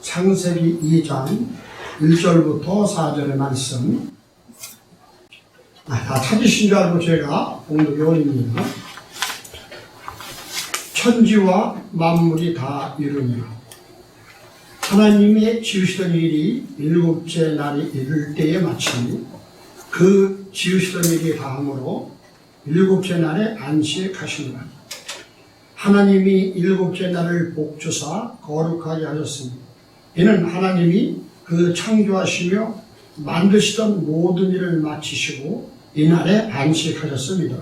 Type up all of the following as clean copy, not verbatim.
창세기 2장 1절부터 4절의 말씀. 다 찾으신 줄 알고 제가 봉독해 올립니다. 천지와 만물이 다 이루니라. 하나님이 지으시던 일이 일곱째 날이 이를 때에 마치니 그 지으시던 일이 다함으로 일곱째 날에 안식하시니라. 하나님이 일곱째 날을 복주사 거룩하게 하셨으니 이는 하나님이 그 창조하시며 만드시던 모든 일을 마치시고 이날에 안식하셨습니다.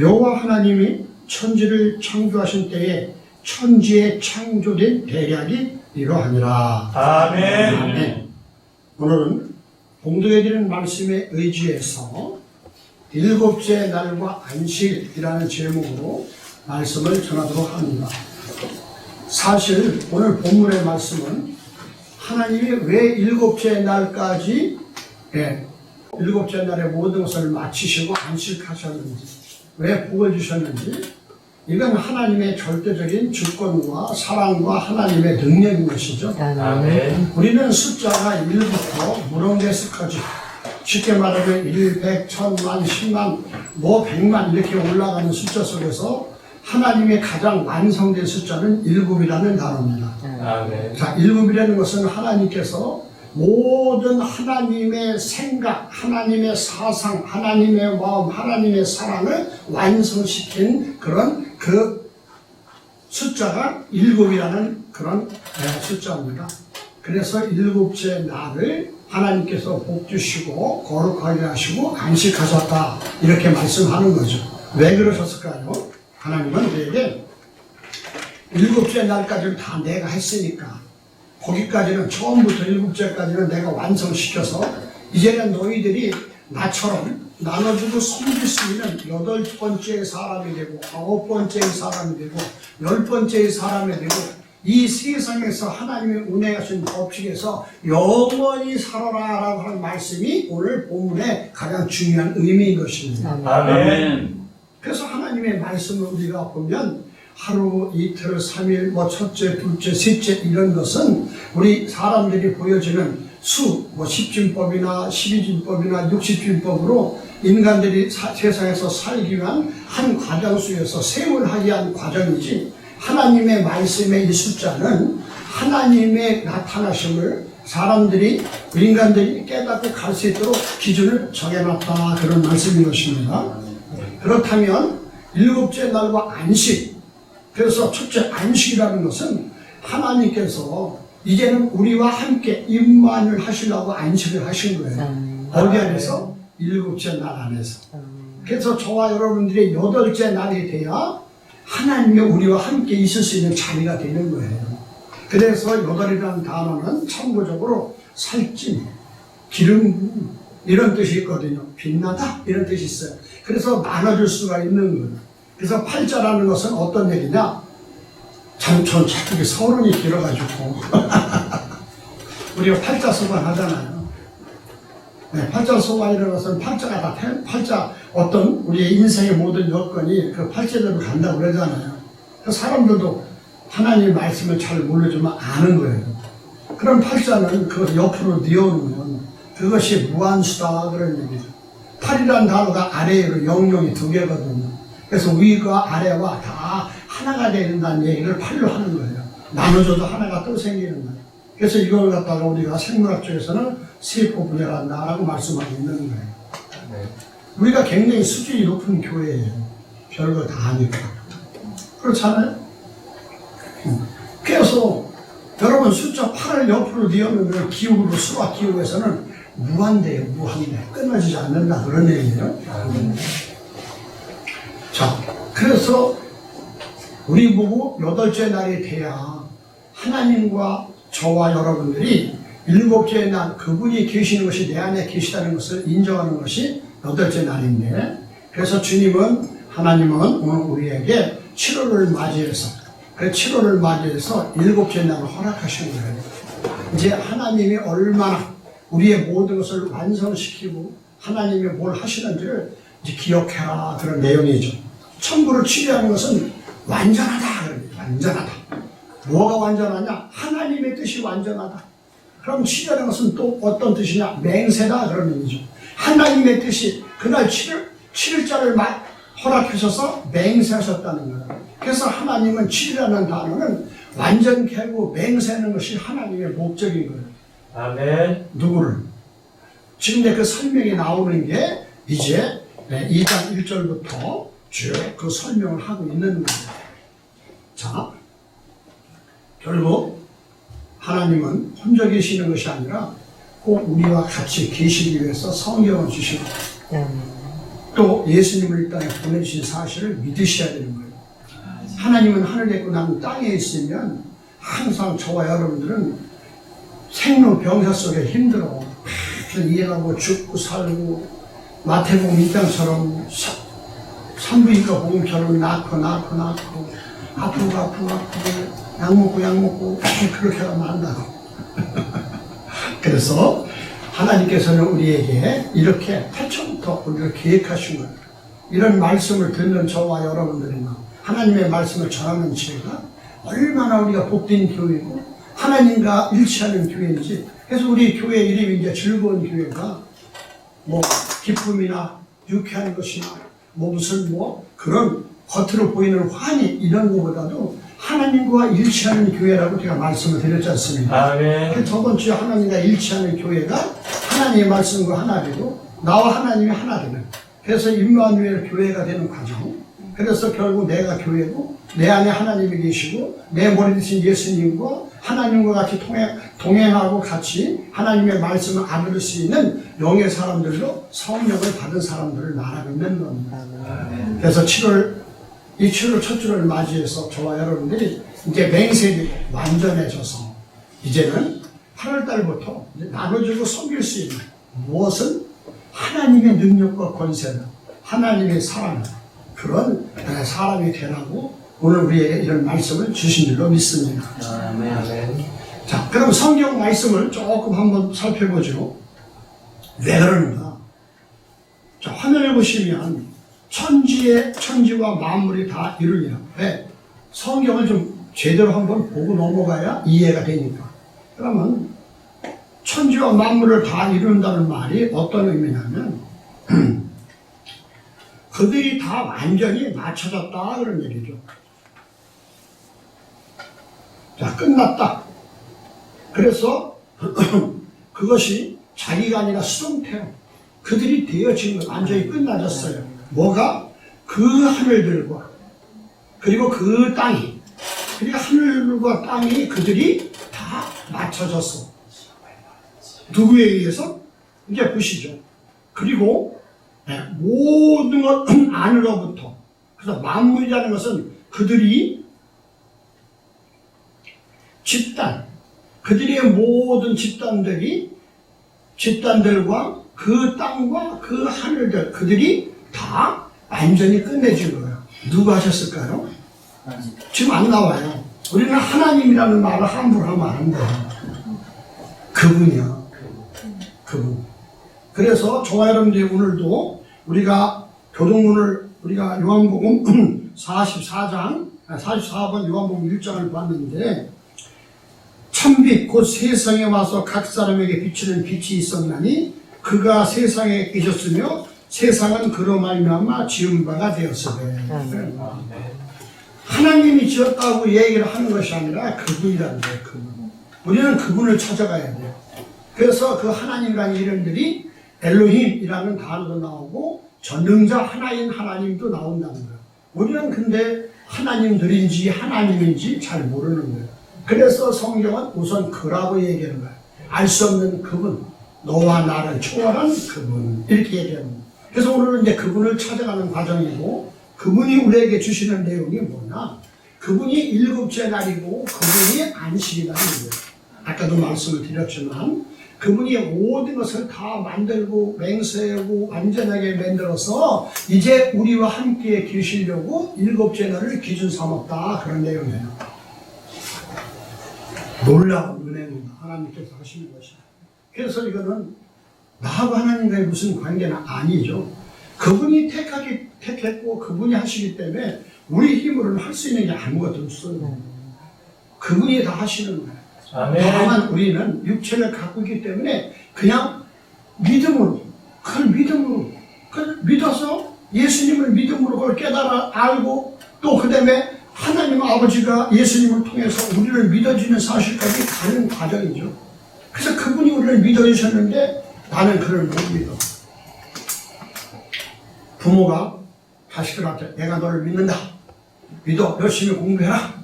여호와 하나님이 천지를 창조하신 때에 천지에 창조된 대략이 이러하니라. 아멘. 아멘. 오늘은 봉독해드리는 말씀에 의지해서 일곱째 날과 안식이라는 제목으로 말씀을 전하도록 합니다. 사실 오늘 본문의 말씀은 하나님이 왜 일곱째 날까지 일곱째 날에 모든 것을 마치시고 안식하셨는지, 왜 복을 주셨는지, 이건 하나님의 절대적인 주권과 사랑과 하나님의 능력인 것이죠. 아멘. 우리는 숫자가 1부터 무릉대수까지, 쉽게 말하면 1, 100, 1000만, 10만, 100만 이렇게 올라가는 숫자 속에서 하나님의 가장 완성된 숫자는 7이라는 단어입니다. 아멘. 자, 7이라는 것은 하나님께서 모든 하나님의 생각, 하나님의 사상, 하나님의 마음, 하나님의 사랑을 완성시킨 그런 그 숫자가 7이라는 그런 숫자입니다. 그래서 일곱째 날을 하나님께서 복주시고 거룩하게 하시고 안식하셨다, 이렇게 말씀하는 거죠. 왜 그러셨을까요? 하나님은 우리에게 일곱째 날까지는 다 내가 했으니까, 거기까지는 처음부터 일곱째까지는 내가 완성시켜서 이제는 너희들이 나처럼 나눠주고 섬길 수 있는 8번째의 사람이 되고 9번째의 사람이 되고 10번째의 사람이 되고 이 세상에서 하나님의 은혜하신 법칙에서 영원히 살아라 라고 하는 말씀이 오늘 본문의 가장 중요한 의미인 것입니다. 아멘. 그래서 하나님의 말씀을 우리가 보면 하루, 이틀, 3일, 첫째, 둘째, 셋째 이런 것은 우리 사람들이 보여지는 수, 10진법이나 12진법이나 60진법으로 인간들이 세상에서 살기 위한 한 과정 속에서 세월하기 위한 과정이지, 하나님의 말씀의 이 숫자는 하나님의 나타나심을 사람들이, 인간들이 깨닫고 갈 수 있도록 기준을 정해놨다, 그런 말씀인 것입니다. 그렇다면 일곱째 날과 안식, 그래서 첫째 안식이라는 것은 하나님께서 이제는 우리와 함께 임만을 하시려고 안식을 하신 거예요. 어디 안에서? 일곱째 날 안에서. 그래서 저와 여러분들이 8째 날이 돼야 하나님이 우리와 함께 있을 수 있는 자리가 되는 거예요. 그래서 8이라는 단어는 참고적으로 살찐, 기름 이런 뜻이 있거든요. 빛나다 이런 뜻이 있어요. 그래서 나눠줄 수가 있는 거예요. 그래서 8자라는 것은 어떤 얘기냐? 전 자꾸 서론이 길어가지고 우리가 8자 소관 하잖아요. 네, 8자 소관이라는 것은 8자가 다 8자, 어떤 우리의 인생의 모든 여건이 그 8자대로 간다고 그러잖아요. 그래서 사람들도 하나님의 말씀을 잘 모르지만 아는 거예요. 그럼 8자는 그걸 옆으로 뉘어놓으면 그것이 무한수다, 그런 얘기죠. 8이라는 단어가 아래로 영역이 2개거든요. 그래서 위가 아래와 다 하나가 되야 된다는 얘기를 8로 하는 거예요. 나눠줘도 하나가 또 생기는 거예요. 그래서 이걸 갖다가 우리가 생물학 쪽에서는 세포 분열한다라고 말씀하고 있는 거예요. 우리가 굉장히 수준이 높은 교회예요. 별거 다 하니까. 그렇잖아요? 그래서 여러분, 숫자 8을 옆으로 뉘어놓으면 기울고 수학 기울에서는 무한대예요. 무한대. 끝나지 않는다, 그런 얘기예요. 자, 그래서 우리 보고 8째 날이 돼야 하나님과 저와 여러분들이 7째 날 그분이 계시는 것이 내 안에 계시다는 것을 인정하는 것이 8째 날인데, 그래서 주님은, 하나님은 오늘 우리에게 7월을 맞이해서, 그 7월을 맞이해서 7째 날을 허락하신 거예요. 이제 하나님이 얼마나 우리의 모든 것을 완성시키고 하나님이 뭘 하시는지를 이제 기억해라, 그런 내용이죠. 천국을 치료하는 것은 완전하다, 완전하다. 뭐가 완전하냐? 하나님의 뜻이 완전하다. 그럼 7일이라는 것은 또 어떤 뜻이냐? 맹세다 그런 의미죠. 하나님의 뜻이 그날 7일자를 허락하셔서 맹세하셨다는 거예요. 그래서 하나님은 7일이라는 단어는 완전케 하고 맹세하는 것이 하나님의 목적인 거예요. 아멘. 누구를? 지금 그 설명이 나오는 게 이제 2장 1절부터 쭉 그 설명을 하고 있는 거예요. 자, 결국 하나님은 혼자 계시는 것이 아니라 꼭 우리와 같이 계시기 위해서 성경을 주시고 또 예수님을 이 땅에 보내주신 사실을 믿으셔야 되는 거예요. 하나님은 하늘에 있고 나는 땅에 있으면 항상 저와 여러분들은 생로병사 속에 힘들어. 일하고 죽고 살고 마태복음 1장처럼 산부인과 복음처럼 낳고 아프고 약 먹고 그렇게 하면 안다고. 그래서 하나님께서는 우리에게 이렇게 태초부터 우리를 계획하신 거예요. 이런 말씀을 듣는 저와 여러분들이나 하나님의 말씀을 전하는 제가 얼마나 우리가 복된 교회고 하나님과 일치하는 교회인지. 그래서 우리 교회 이름이 이제 즐거운 교회가 뭐 기쁨이나 유쾌한 것이나 무슨 그런 겉으로 보이는 환희 이런 것보다도 하나님과 일치하는 교회라고 제가 말씀을 드렸지 않습니까? 아멘. 저번 주에 하나님과 일치하는 교회가 하나님의 말씀과 하나 되고 나와 하나님이 하나 되는, 그래서 임마누엘 교회가 되는 과정. 그래서 결국 내가 교회고 내 안에 하나님이 계시고 내 머리 대신 예수님과 하나님과 같이 동행하고 같이 하나님의 말씀을 알을 수 있는 영의 사람들로 성령을 받은 사람들을 말하고 있는 겁니다. 그래서 7월 첫 주를 맞이해서 저와 여러분들이 이제 맹세이 완전해져서 이제는 8월 달부터 나눠주고 섬길 수 있는 무엇은 하나님의 능력과 권세를, 하나님의 사랑, 그런 사람이 되라고 오늘 우리에게 이런 말씀을 주신 줄로 믿습니다. 아멘. 자, 그럼 성경 말씀을 조금 한번 살펴보죠. 왜 그러는가? 자, 화면에 보시면 천지와 만물이 다 이루리라. 왜? 성경을 좀 제대로 한번 보고 넘어가야 이해가 되니까. 그러면 천지와 만물을 다 이룬다는 말이 어떤 의미냐면 그들이 다 완전히 맞춰졌다 그런 얘기죠. 자, 끝났다. 그래서 그것이 자기가 아니라 수동태요. 그들이 되어진 것, 완전히 끝나졌어요. 뭐가? 그 하늘들과 그리고 그 땅이, 그리고 하늘과 땅이 그들이 다 맞춰졌어. 누구에 의해서? 이제 보시죠. 그리고 모든 것 안으로부터, 그래서 만물이라는 것은 그들이 집단, 그들의 모든 집단들과 그 땅과 그 하늘들, 그들이 다 완전히 끝내준 거예요. 누가 하셨을까요? 지금 안 나와요. 우리는 하나님이라는 말을 함부로 하면 안 돼요. 그분이야. 그분. 그래서 저와 여러분들이 오늘도 우리가 교동문을 우리가 요한복음 44번 요한복음 1장을 봤는데, 참빛 곧 세상에 와서 각 사람에게 비추는 빛이 있었나니 그가 세상에 계셨으며 세상은 그로 말미암아 지은 바가 되었으되. 하나님이 지었다고 얘기를 하는 것이 아니라 그분이라는 거예요. 그분. 우리는 그분을 찾아가야 돼요. 그래서 그 하나님이라는 이름들이 엘로힘이라는 단어도 나오고 전능자 하나인 하나님도 나온다는 거예요. 우리는 근데 하나님들인지 하나님인지 잘 모르는 거예요. 그래서 성경은 우선 그라고 얘기하는 거예요. 알 수 없는 그분, 너와 나를 초월한 그분, 이렇게 얘기하는 거예요. 그래서 오늘은 이제 그분을 찾아가는 과정이고, 그분이 우리에게 주시는 내용이 뭐냐? 그분이 일곱째 날이고 그분이 안식이라는 거예요. 아까도 말씀을 드렸지만 그분이 모든 것을 다 만들고 맹세하고 완전하게 만들어서 이제 우리와 함께 계시려고 일곱째 날을 기준 삼았다, 그런 내용이에요. 놀라운 은혜입니다. 하나님께서 하시는 것이. 그래서 이거는 나하고 하나님과의 무슨 관계는 아니죠. 그분이 택했고 그분이 하시기 때문에 우리 힘으로는 할 수 있는 게 아무것도 없어요. 그분이 다 하시는 거예요. 아멘. 다만 우리는 육체를 갖고 있기 때문에 그냥 믿음으로, 그걸 믿어서 예수님을 믿음으로 그걸 깨달아 알고 또 그 다음에 하나님 아버지가 예수님을 통해서 우리를 믿어주는 사실까지 가는 과정이죠. 그래서 그분이 우리를 믿어주셨는데 나는 그를 못 믿어. 부모가 자식들한테 내가 너를 믿는다. 믿어. 열심히 공부해라.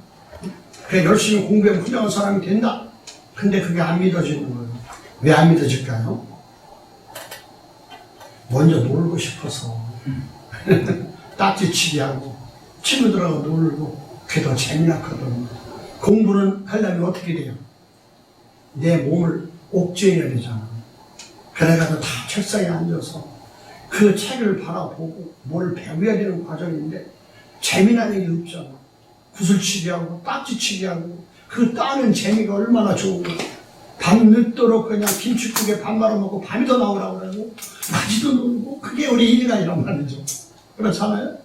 그래 열심히 공부하면 훌륭한 사람이 된다. 근데 그게 안 믿어지는 거예요. 왜 안 믿어질까요? 먼저 놀고 싶어서 딱지치기 하고 친구들하고 놀고 그게 더 재미나거든요. 공부는 하려면 어떻게 돼요? 내 몸을 옥죄해야 되잖아. 그래가지고 다 책상에 앉아서 그 책을 바라보고 뭘 배워야 되는 과정인데 재미나는 게 없잖아. 구슬치기 하고 딱지치기 하고 그 따는 재미가 얼마나 좋은 거야. 밤 늦도록 그냥 김치국에 밥 말아 먹고 밤이 더 나오라고 그러고 낮이도 놀고 그게 우리 인간이란 말이죠. 그렇잖아요.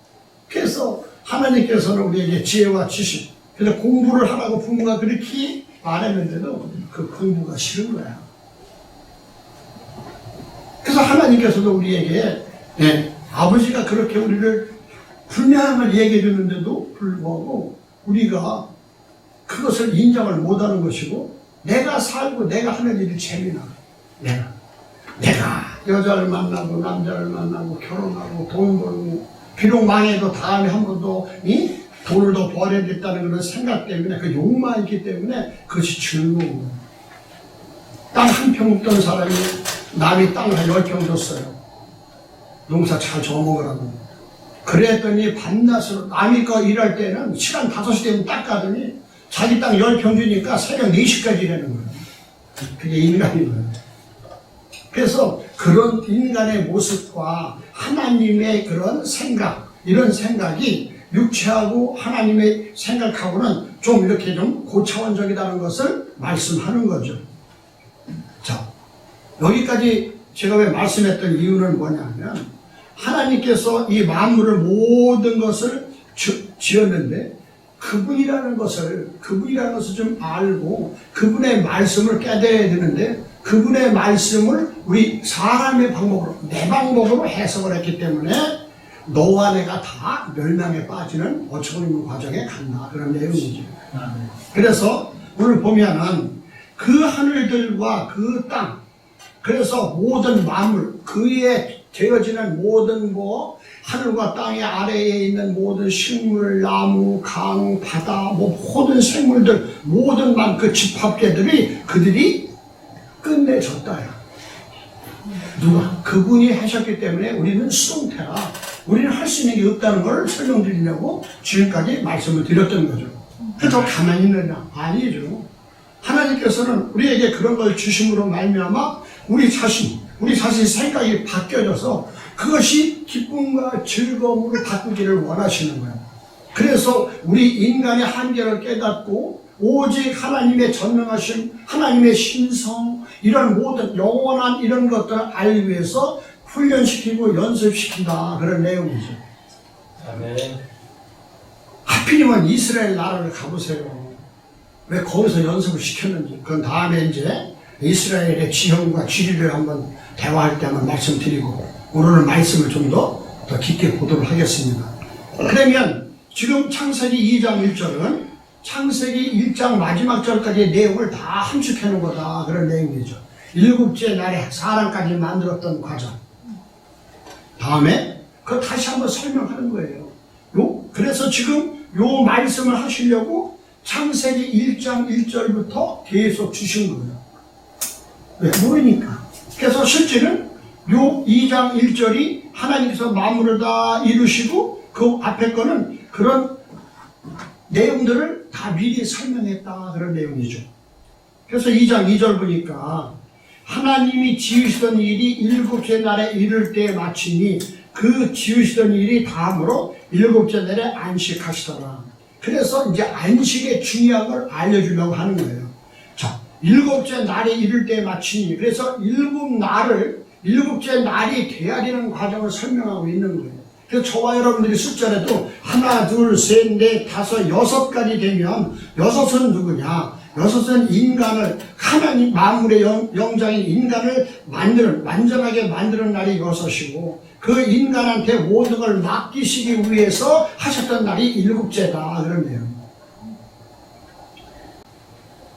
그래서 하나님께서는 우리에게 지혜와 지식, 그래서 공부를 하라고 부모가 그렇게 말했는데도 그 공부가 싫은 거야. 그래서 하나님께서도 우리에게 아버지가 그렇게 우리를 불량을 얘기해 주는데도 불구하고 우리가 그것을 인정을 못하는 것이고 내가 살고 내가 하는 일이 재미나. 내가 여자를 만나고 남자를 만나고 결혼하고 돈 벌고 비록 망해도 다음에 한 번 더 돈을 더 벌어야겠다는 그런 생각 때문에 그 욕망이 있기 때문에 그것이 즐거운 거예요. 땅 한 평 없던 사람이 남이 땅을 한 10평 줬어요. 농사 잘 저먹으라고. 그랬더니 밤낮으로 남이 거 일할 때는 시간 5시 되면 딱 가더니 자기 땅 10평 주니까 새벽 4시까지 일하는 거예요. 그게 인간인 거예요. 그래서 그런 인간의 모습과 하나님의 그런 생각, 이런 생각이 육체하고 하나님의 생각하고는 좀 이렇게 좀 고차원적이라는 것을 말씀하는 거죠. 자, 여기까지 제가 왜 말씀했던 이유는 뭐냐면 하나님께서 이 만물을 모든 것을 지었는데 그분이라는 것을 좀 알고 그분의 말씀을 깨달아야 되는데 그분의 말씀을 우리 사람의 방법으로, 내 방법으로 해석을 했기 때문에 너와 내가 다 멸망에 빠지는 어처구니 없는 과정에 간다. 그런 내용이죠. 그래서 오늘 보면은 그 하늘들과 그 땅, 그래서 모든 만물, 그에 되어지는 모든 하늘과 땅의 아래에 있는 모든 식물, 나무, 강, 바다, 모든 생물들, 모든 그 집합계들이 그들이 끝내줬다야. 누가? 그분이 하셨기 때문에 우리는 수동태라. 우리는 할 수 있는 게 없다는 걸 설명드리려고 지금까지 말씀을 드렸던 거죠. 그래서 가만히 있느냐? 아니죠. 하나님께서는 우리에게 그런 걸 주심으로 말미암아 우리 자신 생각이 바뀌어져서 그것이 기쁨과 즐거움으로 바꾸기를 원하시는 거예요. 그래서 우리 인간의 한계를 깨닫고 오직 하나님의 전능하신 하나님의 신성, 이런 모든 영원한 이런 것들을 알기 위해서 훈련시키고 연습시킨다. 그런 내용이죠. 아멘. 하필이면 이스라엘 나라를 가보세요. 왜 거기서 연습을 시켰는지. 그건 다음에 이제 이스라엘의 지형과 지리를 한번 대화할 때 한번 말씀드리고 오늘은 말씀을 좀 더 깊게 보도록 하겠습니다. 그러면 지금 창세기 2장 1절은 창세기 1장 마지막 절까지의 내용을 다 함축해 놓은 거다. 그런 내용이죠. 7째 날에 사람까지 만들었던 과정. 다음에 그걸 다시 한번 설명하는 거예요. 그래서 지금 요 말씀을 하시려고 창세기 1장 1절부터 계속 주신 거예요. 왜? 모르니까. 그래서 실제는 요 2장 1절이 하나님께서 만물을 다 이루시고 그 앞에 거는 그런 내용들을 다 미리 설명했다. 그런 내용이죠. 그래서 2장 2절 보니까 하나님이 지으시던 일이 7째 날에 이를 때에 마치니 그 지으시던 일이 다음으로 7째 날에 안식하시더라. 그래서 이제 안식의 중요한 걸 알려주려고 하는 거예요. 자, 7째 날에 이를 때에 마치니, 그래서 7째 날이 돼야 되는 과정을 설명하고 있는 거예요. 그래서 저와 여러분들이 숫자라도 하나, 둘, 셋, 넷, 다섯, 여섯까지 되면 여섯은 누구냐? 여섯은 인간을 하나님 만물의 영장인 인간을 완전하게 만드는 날이 여섯이고 그 인간한테 모든 걸 맡기시기 위해서 하셨던 날이 일곱째다 그러네요.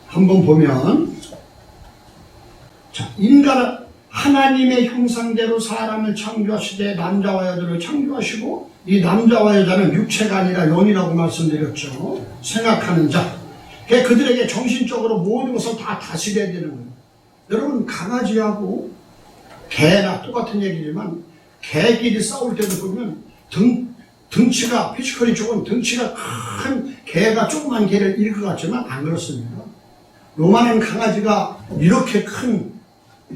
한번 보면 자, 인간은 하나님의 형상대로 사람을 창조하시되 남자와 여자를 창조하시고 이 남자와 여자는 육체가 아니라 영이라고 말씀드렸죠. 생각하는 자. 그들에게 정신적으로 모든 것을 다 다스려야 되는 거예요. 여러분 강아지하고 개나 똑같은 얘기지만 개끼리 싸울 때도 보면 등치가 피지컬이 좋은 등치가 큰 개가 조그만 개를 이길 것 같지만 안 그렇습니다. 요만한 강아지가 이렇게 큰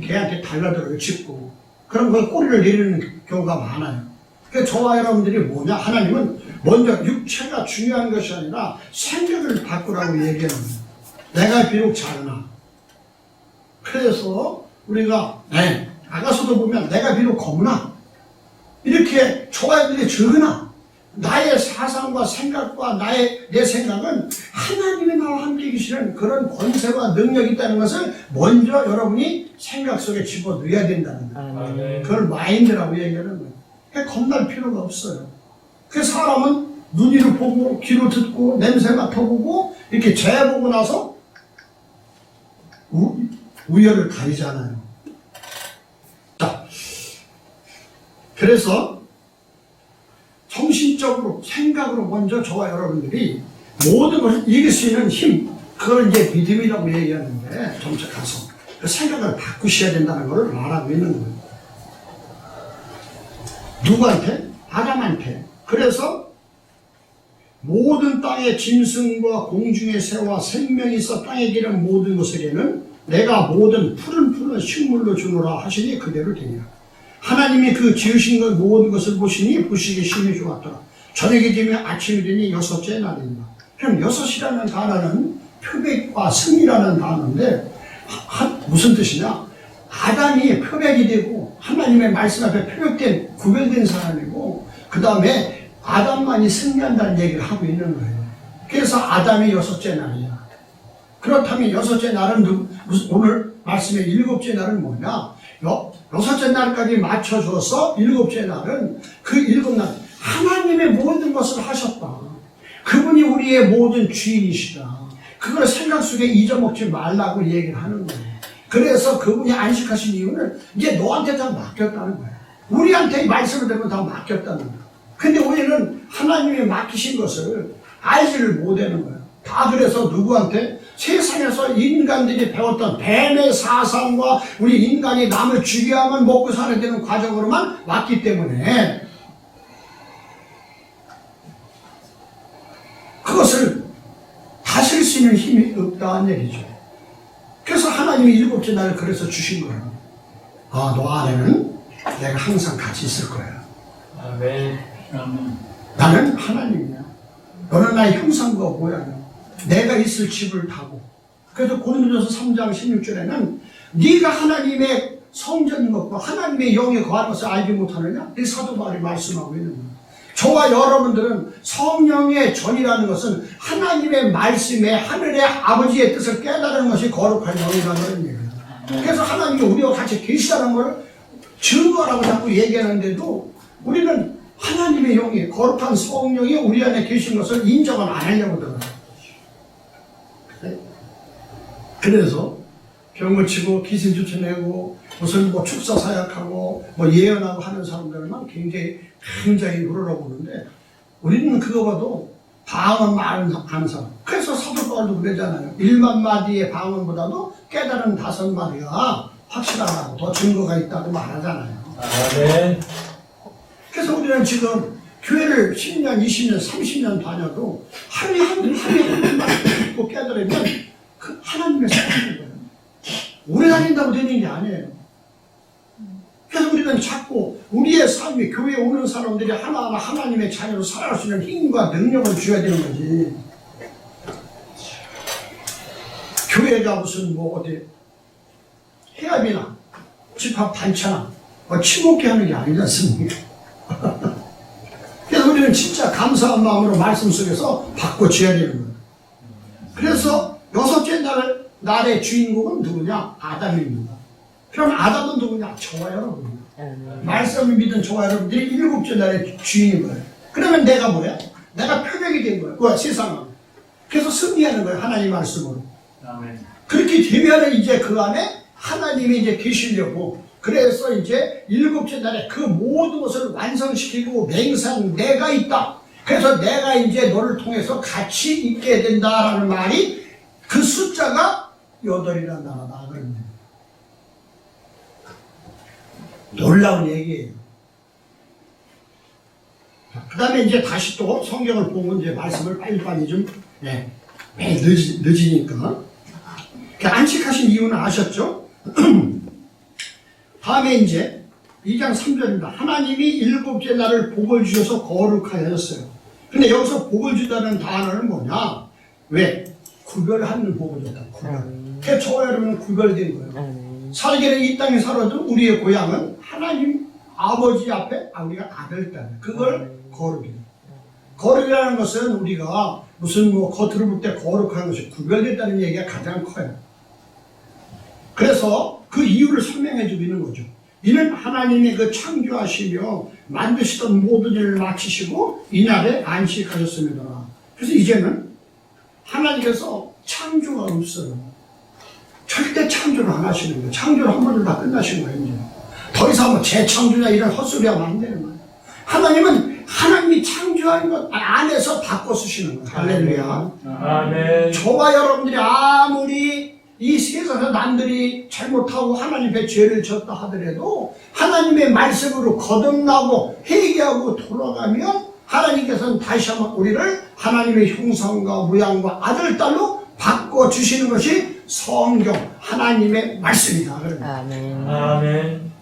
개한테 달라들어요. 짚고 그럼 그 꼬리를 내리는 경우가 많아요. 그러니까 저와 여러분들이 뭐냐, 하나님은 먼저 육체가 중요한 것이 아니라 생각을 바꾸라고 얘기하는 거예요. 내가 비록 작으나 그래서 우리가 나가서도 보면 내가 비록 거무나 이렇게 저와 여러분들이 적으나 나의 사상과 생각과 내 생각은 하나님이 나와 함께 계시는 그런 권세와 능력이 있다는 것을 먼저 여러분이 생각 속에 집어넣어야 된다는 거예요. 그걸 마인드라고 얘기하는 거예요. 그러니까 겁날 필요가 없어요. 그 사람은 눈으로 보고 귀로 듣고 냄새 맡아보고 이렇게 재보고 나서 우열을 가리잖아요. 자, 그래서 정신적으로 생각으로 먼저 저와 여러분들이 모든 것을 이길 수 있는 힘, 그걸 이제 믿음이라고 얘기하는데 점차 가서 그 생각을 바꾸셔야 된다는 걸 말하고 있는 거예요. 누구한테? 아담한테. 그래서 모든 땅의 짐승과 공중의 새와 생명이 있어 땅에 기는 모든 것에게는 내가 모든 푸른 식물로 주노라 하시니 그대로 되니라. 하나님이 그 지으신 것 모든 것을 보시니 보시기에 심히 좋았더라. 저녁이 되면 아침이 되니 여섯째 날이니라. 그럼 여섯이라는 단어는 표백과 승이라는 단어인데 무슨 뜻이냐? 아담이 표백이 되고 하나님의 말씀 앞에 표백된 구별된 사람이고 그 다음에 아담만이 승리한다는 얘기를 하고 있는 거예요. 그래서 아담이 여섯째 날이야. 그렇다면 여섯째 날은 오늘 말씀의 일곱째 날은 뭐냐? 여섯째 날까지 맞춰줘서 일곱째 날은 그 일곱 날 하나님의 모든 것을 하셨다. 그분이 우리의 모든 주인이시다. 그걸 생각 속에 잊어먹지 말라고 얘기를 하는 거예요. 그래서 그분이 안식하신 이유는 이제 너한테 다 맡겼다는 거예요. 우리한테 이 말씀을 듣고 다 맡겼다는 거예요. 근데 우리는 하나님이 맡기신 것을 알지를 못하는 거예요. 다 그래서 누구한테? 세상에서 인간들이 배웠던 뱀의 사상과 우리 인간이 남을 죽여야만 먹고 살아야 되는 과정으로만 왔기 때문에 그것을 다스릴 수 있는 힘이 없다는 얘기죠. 그래서 하나님이 일곱째 날을 그래서 주신 거예요. 너 안에는 내가 항상 같이 있을 거야. 아멘. 나는 하나님이야. 너는 나의 형상과 모양이야. 내가 있을 집을 타고. 그래서 고린도전서 3장 16절에는 네가 하나님의 성전인 것과 하나님의 영에 거하는 것을 알지 못하느냐? 이 사도 바울이 말씀하고 있는 거예요. 저와 여러분들은 성령의 전이라는 것은 하나님의 말씀에 하늘의 아버지의 뜻을 깨달은 것이 거룩한 영이라는 얘기예요. 그래서 하나님이 우리와 같이 계시다는 걸 증거라고 자꾸 얘기하는데도 우리는 하나님의 영이, 거룩한 성령이 우리 안에 계신 것을 인정을 안 하려고 들어요. 그래서 병을 치고 기생 쫓아내고 무슨 축사 사역하고 예언하고 하는 사람들만 굉장히 우러러보는데 우리는 그거봐도 방언 많은 하는 사람. 그래서 사도 바울도 그러잖아요. 1만 마디의 방언보다도 깨달은 5마디가 확실하다고 더 증거가 있다고 말하잖아요. 아멘. 그래서 우리는 지금 교회를 10년, 20년, 30년 다녀도 하루에 한 번만 듣고 깨달으면 그 하나님의 사랑인 거예요. 오래 다닌다고 되는 게 아니에요. 그래서 우리는 자꾸 우리의 삶이 교회에 오는 사람들이 하나하나 하나님의 자녀로 살아갈 수 있는 힘과 능력을 줘야 되는 거지. 교회가 무슨 어디 해합이나 집합 단체나 침묵게 하는 게 아니지 않습니까? 감사한 마음으로 말씀 속에서 바꿔줘야 되는 거예요. 그래서 여섯째 날의 주인공은 누구냐? 아담입니다. 그럼 아담은 누구냐? 저와 여러분입니다. 말씀을 믿은 저와 여러분들이 일곱째 날의 주인인 거예요. 그러면 내가 뭐야? 내가 표적이 된 거예요. 뭐야? 세상은. 그래서 승리하는 거예요. 하나님 말씀으로. 아멘. 그렇게 되면은 이제 그 안에 하나님이 이제 계시려고, 그래서 이제 일곱째 날에 그 모든 것을 완성시키고 맹세한 내가 있다. 그래서 내가 이제 너를 통해서 같이 있게 된다라는 말이 그 숫자가 8이라는 나라다. 그런 거예요. 놀라운 얘기예요. 그 다음에 이제 다시 또 성경을 보면 이제 말씀을 빨리빨리 좀, 네, 매일 늦으니까. 안식하신 이유는 아셨죠? 다음에 이제 2장 3절입니다. 하나님이 일곱째 날을 복을 주셔서 거룩하게 하셨어요. 근데 여기서 복을 주다는 단어는 뭐냐? 왜? 구별하는 복을 줬다. 구별. 그래서 저와 여러분은 구별된 거예요. 살기는 이 땅에 살아도 우리의 고향은 하나님 아버지 앞에 우리가 아들, 딸. 그걸 거룩이에요. 거룩이라는 것은 우리가 무슨 뭐 겉으로 볼 때 거룩한 것이 구별됐다는 얘기가 가장 커요. 그래서 그 이유를 설명해 주고 있는 거죠. 이는 하나님이 그 창조하시며 만드시던 모든 일을 마치시고 이날에 안식하셨습니다. 그래서 이제는 하나님께서 창조가 없어요. 절대 창조를 안 하시는 거예요. 창조를 한 번으로 다 끝나신 거예요. 이제. 더 이상 뭐 재창조냐 이런 헛소리 하면 안 되는 거예요. 하나님은 하나님이 창조한 것 안에서 바꿔 쓰시는 거예요. 할렐루야. 아멘. 저와 여러분들이 아무리 이 세상에서 남들이 잘못하고 하나님 앞에 죄를 졌다 하더라도 하나님의 말씀으로 거듭나고 회개하고 돌아가면 하나님께서는 다시 한번 우리를 하나님의 형상과 모양과 아들, 딸로 바꿔주시는 것이 성경, 하나님의 말씀이다. 아멘. 아멘.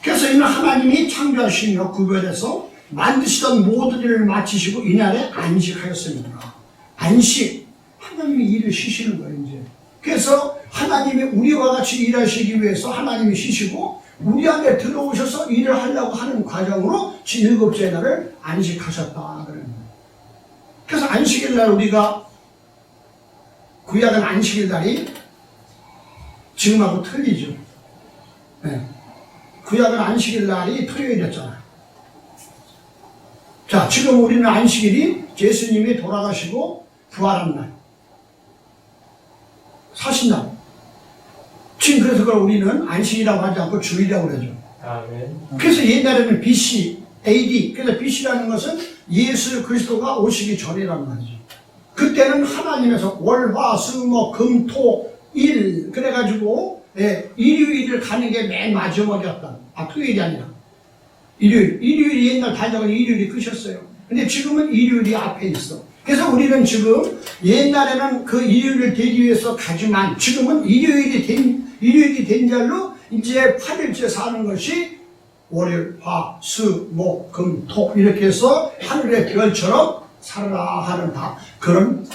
그래서 이는 하나님이 창조하시며 구별해서 만드시던 모든 일을 마치시고 이날에 안식하였습니다. 안식, 하나님이 일을 쉬시는 거예요. 이제. 그래서 하나님이 우리와 같이 일하시기 위해서 하나님이 쉬시고 우리 안에 들어오셔서 일을 하려고 하는 과정으로 일곱째 날을 안식하셨다. 그래서 안식일 날 우리가 구약은 안식일 날이 지금하고 틀리죠. 네. 구약은 안식일 날이 토요일이었잖아요. 자, 지금 우리는 안식일이 예수님이 돌아가시고 부활한 날. 사신날. 지금 그래서 그걸 우리는 안식이라고 하지 않고 주일이라고 그러죠. 아멘. 그래서 옛날에는 BC, AD. 그래서 BC라는 것은 예수 그리스도가 오시기 전이라는 말이죠. 그때는 하나님에서 월, 화, 수, 목, 금, 토, 일. 그래가지고, 일요일을 가는 게 맨 마지막이었다. 토요일이 아니라. 일요일이 옛날 달력은 일요일이 끝이었어요. 근데 지금은 일요일이 앞에 있어. 그래서 우리는 지금 옛날에는 그 일요일을 되기 위해서 가지만 지금은 일요일이 된 날로 이제 8일째 사는 것이 월요일, 화, 수, 목, 금, 토 이렇게 해서 하늘의 별처럼 살아라 하는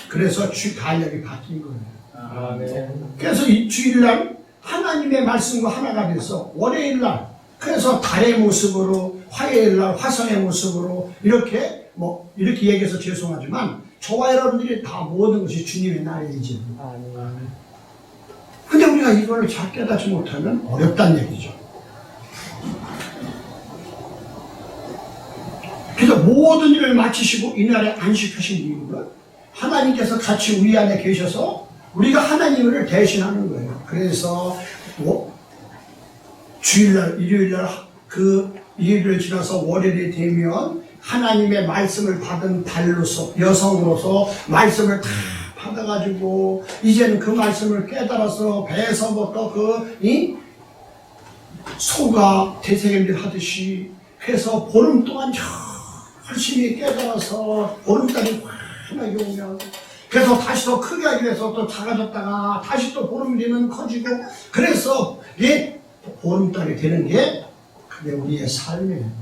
그래서 달력이 바뀐 거예요. 아멘. 그래서 이 주일날 하나님의 말씀과 하나가 돼서 월요일날 그래서 달의 모습으로 화요일날 화성의 모습으로 이렇게 얘기해서 죄송하지만 저와 여러분들이 다 모든 것이 주님의 날이지. 근데 우리가 이걸 잘 깨닫지 못하면 어렵다는 얘기죠. 그래서 모든 일을 마치시고 이날에 안식하신 이유가 하나님께서 같이 우리 안에 계셔서 우리가 하나님을 대신하는 거예요. 그래서 주일날, 일요일날 그 일요일을 지나서 월요일이 되면 하나님의 말씀을 받은 달로서 여성으로서 말씀을 다 받아가지고 이제는 그 말씀을 깨달아서 배에서부터 소가 대생애를 하듯이 해서 보름 동안 열심히 깨달아서 보름달이 환하게 오면 그래서 다시 더 크게 하기 위해서 또 작아졌다가 다시 또 보름이 되면 커지고 그래서 보름달이 되는 게 그게 우리의 삶이에요.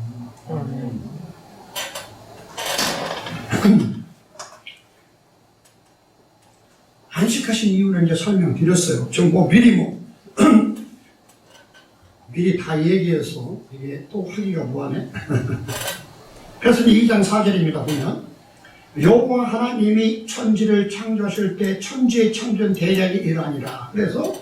안식하신 이유는 이제 설명드렸어요. 좀 미리 다 얘기해서 이게 또 하기가 뭐하네. 그래서 2장 4절입니다. 보면 여호와 하나님이 천지를 창조하실 때 천지의 창조는 대략이 이러하니라. 그래서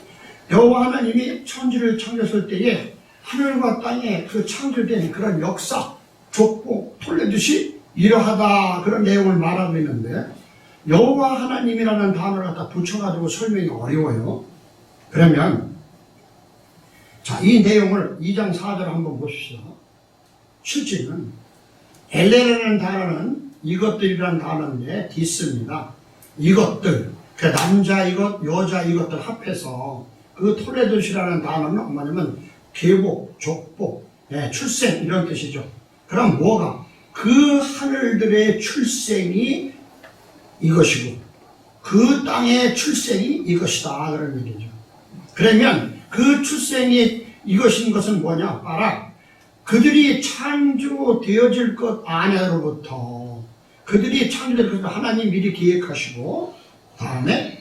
여호와 하나님이 천지를 창조했을 때에 하늘과 땅에 그 창조된 그런 역사, 족보, 톨레듯이 이러하다 그런 내용을 말하고 있는데 여호와 하나님이라는 단어를 갖다 붙여가지고 설명이 어려워요. 그러면 자, 이 내용을 2장 4절 한번 보십시오. 실제는 엘레라는 단어는 이것들이라는 단어인데 디스입니다. 이것들, 그 남자 이것, 여자 이것들 합해서 그 토레도시라는 단어는 뭐냐면 계보, 족보, 출생 이런 뜻이죠. 그럼 뭐가? 그 하늘들의 출생이 이것이고 그 땅의 출생이 이것이다 그런 얘기죠. 그러면 그 출생이 이것인 것은 뭐냐? 봐라. 그들이 창조되어질 것 안에로부터 그들이 창조될 것을 하나님 미리 계획하시고 다음에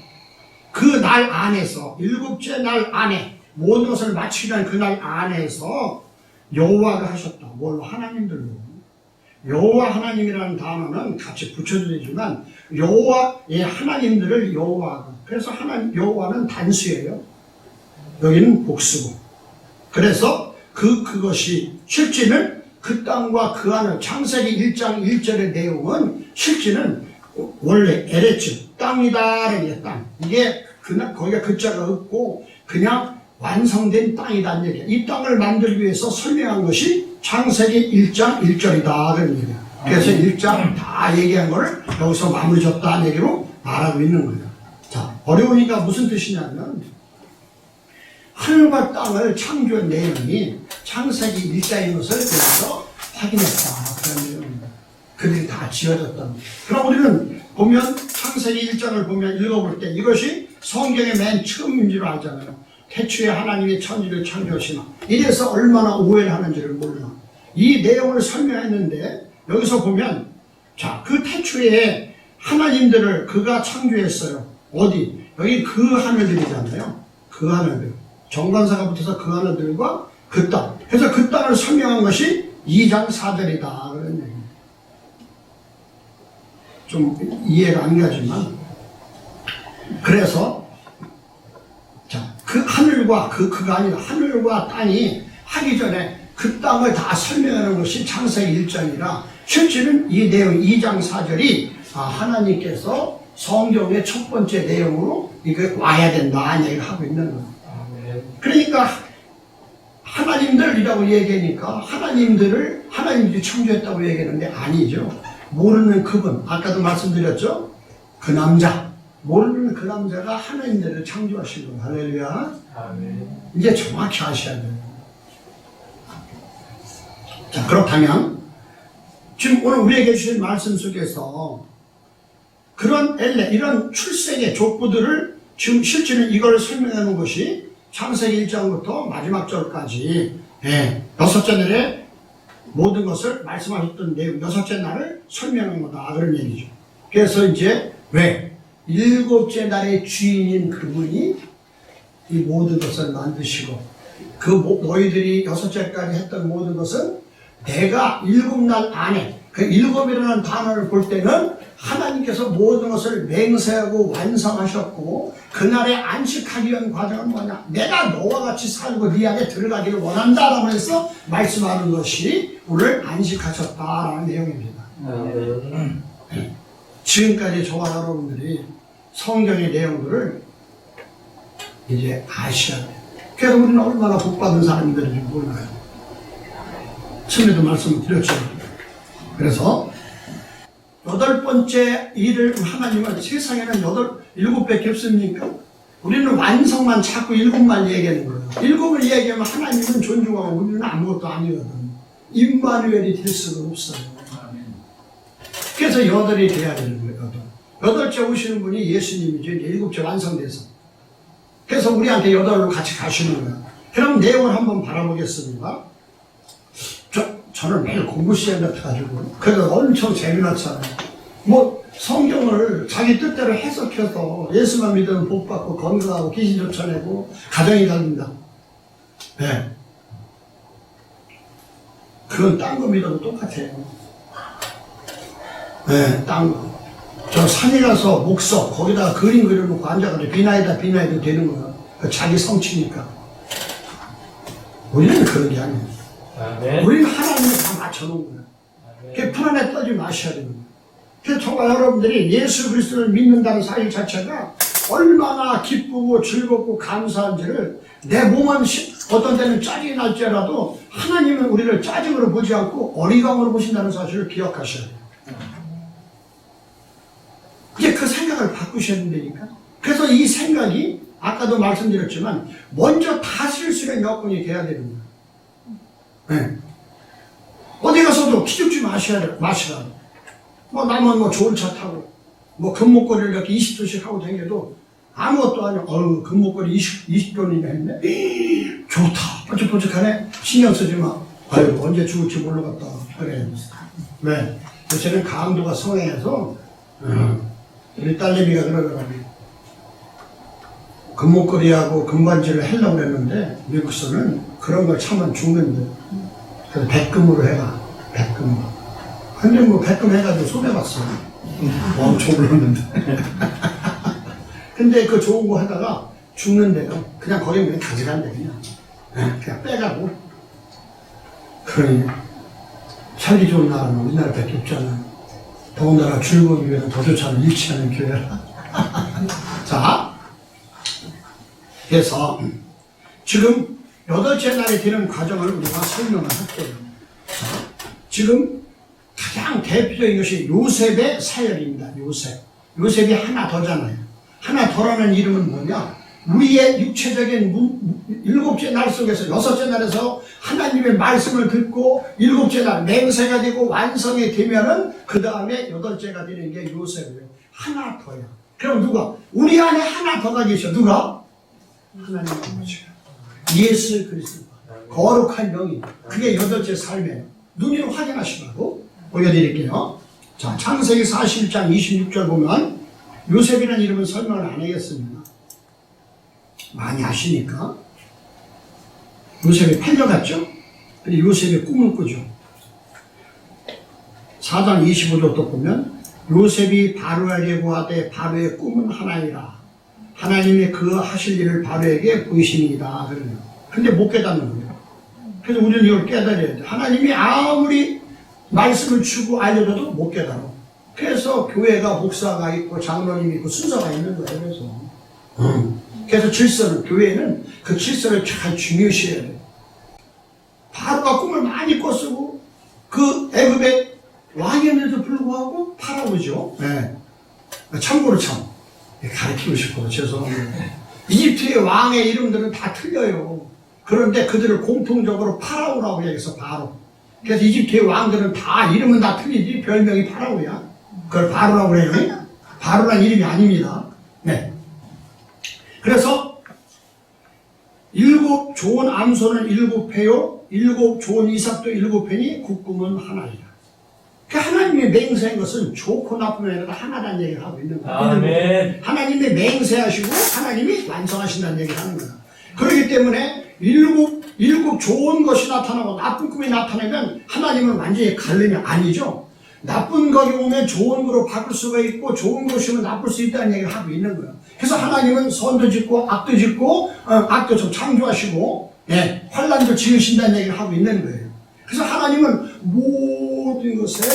그 날 안에서 일곱째 날 안에 모든 것을 마치려는 그날 안에서 여호와가 하셨다. 뭘로? 하나님들로. 여호와 하나님이라는 단어는 같이 붙여드리지만 여호와의 하나님들을 여호와가, 그래서 하나님 여호와는 단수예요. 여기는 복수고. 그래서 그것이 실제는 그 땅과 그 안을 창세기 1장 1절의 내용은 실제는 원래 에레츠 땅이다라는 게 땅. 이게 그냥 거기가 글자가 없고 그냥 완성된 땅이다는 얘기야. 이 땅을 만들기 위해서 설명한 것이 창세기 1장 1절이다 그런 얘기야. 그래서 1장 다 얘기한 거를 여기서 마무리 졌다는 얘기로 말하고 있는 거야. 자, 어려우니까 무슨 뜻이냐면 하늘과 땅을 창조한 내용이 창세기 1장인 것을 여기서 확인했다 그런 내용입니다. 그들이 다 지어졌다. 그럼 우리는 보면 창세기 1장을 보면 읽어볼 때 이것이 성경의 맨 처음인 줄 알잖아요. 태초에 하나님이 천지를 창조하시나. 이래서 얼마나 오해를 하는지를 몰라. 이 내용을 설명했는데 여기서 보면 자, 그 태초에 하나님들을 그가 창조했어요. 어디? 여기 그 하늘들이잖아요. 그 하늘들. 정관사가 붙어서 그 하늘들과 그 땅. 그래서 그 땅을 설명한 것이 2장 4절이다. 그런 얘기입니다. 좀 이해가 안 가지만. 그래서 자, 그 하늘과 그가 아니라 하늘과 땅이 하기 전에 그 땅을 다 설명하는 것이 창세기 1장이라 실제는 이 내용 2장 4절이 하나님께서 성경의 첫 번째 내용으로 이게 와야 된다 얘기를 하고 있는 거예요. 그러니까 하나님들이라고 얘기하니까 하나님들이 창조했다고 얘기하는데 아니죠. 모르는 그분, 아까도 말씀드렸죠. 그 남자, 모르는 그 남자가 하나님들을 창조하신 거예요. 할렐루야. 아멘. 이제 정확히 아셔야 돼요. 자, 그렇다면 지금 오늘 우리에게 주신 말씀 속에서 그런 이런 출생의 족보들을 지금 실제는 이걸 설명하는 것이 창세기 1장부터 마지막 절까지 여섯째 날에 모든 것을 말씀하셨던 내용, 여섯째 날을 설명한 거다 그런 얘기죠. 그래서 이제 왜? 일곱째 날의 주인인 그분이 이 모든 것을 만드시고 그 너희들이 여섯째까지 했던 모든 것은 내가 일곱 날 안에 그 일곱이라는 단어를 볼 때는 하나님께서 모든 것을 맹세하고 완성하셨고 그날에 안식하기 위한 과정은 뭐냐? 내가 너와 같이 살고 네 안에 들어가기를 원한다라고 해서 말씀하는 것이 오늘 안식하셨다라는 내용입니다. 지금까지 저와 여러분들이 성경의 내용들을 이제 아셔야 돼요. 그래서 우리는 얼마나 복받은 사람들인지 몰라요. 처음에도 말씀을 드렸죠. 그래서 여덟 번째 일을 하나님은 세상에는 일곱 밖에 없습니까? 우리는 완성만 자꾸 일곱만 얘기하는 거예요. 일곱을 얘기하면 하나님은 존중하고 우리는 아무것도 아니거든. 임마누엘이 될 수가 없어요. 그래서 여덟이 돼야 되는 거예요. 여덟째 오시는 분이 예수님이죠. 일곱째 완성돼서. 그래서 우리한테 여덟로 같이 가시는 거예요. 그럼 내용을 한번 바라보겠습니다. 저는 매일 공부 시간 같아가지고 그래서 엄청 재미났잖아요. 성경을 자기 뜻대로 해석해서 예수만 믿으면 복받고 건강하고 귀신 쫓아내고 가정이 달린다. 네. 그건 딴 거 믿어도 똑같아요. 네, 저 산에 가서 목석 거기다가 그림 그려놓고 앉아가지고 비나이다 되는 거야. 자기 성취니까. 우리는 그런 게 아니에요. 아멘. 우리는 하나님을 다 맞춰놓은 거야. 그게 불안에 떨지 마셔야 되는 거야. 그래서 정말 여러분들이 예수 그리스도를 믿는다는 사실 자체가 얼마나 기쁘고 즐겁고 감사한지를 내 몸은 어떤 때는 짜증이 날지라도 하나님은 우리를 짜증으로 보지 않고 어리광으로 보신다는 사실을 기억하셔야 돼요. 이제 그 생각을 바꾸셔야 된다니까. 그래서 이 생각이 아까도 말씀드렸지만 먼저 다스릴 수 있는 여건이 돼야 되는 거예요. 네. 어디 가서도 기죽지 마시라. 뭐 남은 뭐 좋은 차 타고 뭐 금목걸이를 이렇게 20조씩 하고 다녀도 아무것도 아니야. 금목걸이 20조이나 했네. 좋다. 뻔쩍뻔쩍하네. 신경 쓰지 마. 아유, 언제 죽을지 모르겠다. 그래. 네. 저는 강도가 성행해서 우리 딸내미가 그러더라고요. 금목걸이하고 금반지를 하려고 그랬는데 미국서는 그런 걸 참으면 죽는데 그래서 백금으로 해라. 백금으로. 근데 뭐 백금 해가지고 손해봤어. 엄청 올랐는데. 근데 그 좋은 거 하다가 죽는데요. 그냥 거기 그냥 가져간대 그냥 빼가고. 그러니 살기 좋은 나라는 우리나라밖에 없잖아. 더군다나 즐거우기 위해서 더 좋지 않은 잃지 않은 교회라. 자, 그래서 지금 8째 날에 되는 과정을 우리가 설명을 할게요. 자, 지금 가장 대표적인 것이 요셉의 사역입니다. 요셉이 하나 더잖아요. 하나 더라는 이름은 뭐냐? 우리의 육체적인 7째 날 속에서 6째 날에서 하나님의 말씀을 듣고 7째 날 맹세가 되고 완성이 되면은 그 다음에 8째가 되는 게 요셉이에요. 하나 더야. 그럼 누가? 우리 안에 하나 더가 계셔. 누가? 하나님 아버지가. 예수 그리스도. 거룩한 영이. 그게 8째 삶이에요. 눈으로 확인하시라고 보여드릴게요. 자, 창세기 41장 26절 보면 요셉이라는 이름은 설명을 안 하겠습니다. 많이 아시니까. 요셉이 팔려갔죠? 근데 요셉이 꿈을 꾸죠. 4장 25절 또 보면 요셉이 바로에게 구하되 바로의 꿈은 하나이라. 하나님이 그 하실 일을 바로에게 보이시니이다. 그러면. 근데 못 깨닫는 거예요. 그래서 우리는 이걸 깨달아야 돼. 하나님이 아무리 말씀을 주고 알려줘도 못 깨달아. 그래서 교회가 목사가 있고 장로님이 있고 순서가 있는 거예요. 그래서 질서는, 교회는 그 질서를 잘 중요시해야 돼요. 바로가 꿈을 많이 꿨고 그 애굽의 왕이었는데도 불구하고 파라오죠. 네. 참고로 참 가르치고 싶어요. 죄송합니다. 이집트의 왕의 이름들은 다 틀려요. 그런데 그들을 공통적으로 파라오라고 얘기해서 바로. 그래서 이집트의 왕들은 다 이름은 다 틀리지 별명이 파라오야. 그걸 바로라고 그래요. 바로란 이름이 아닙니다. 네. 그래서 7 좋은 암소는 7회요 7 좋은 이삭도 7회니 그 꿈은 하나이라. 그 하나님의 맹세한 것은 좋고 나쁨이 아니라 하나라는 얘기를 하고 있는 거예요. 아멘. 하나님의 맹세하시고 하나님이 완성하신다는 얘기를 하는 거예요. 그렇기 때문에 7 좋은 것이 나타나고 나쁜 꿈이 나타나면 하나님은 완전히 갈림이 아니죠. 나쁜 것이 오면 좋은 거로 바꿀 수가 있고 좋은 것이 오면 나쁠 수 있다는 얘기를 하고 있는 거예요. 그래서 하나님은 선도 짓고 악도 짓고 악도 좀 창조하시고 환난도 지으신다는 얘기를 하고 있는 거예요. 그래서 하나님은 모든 것의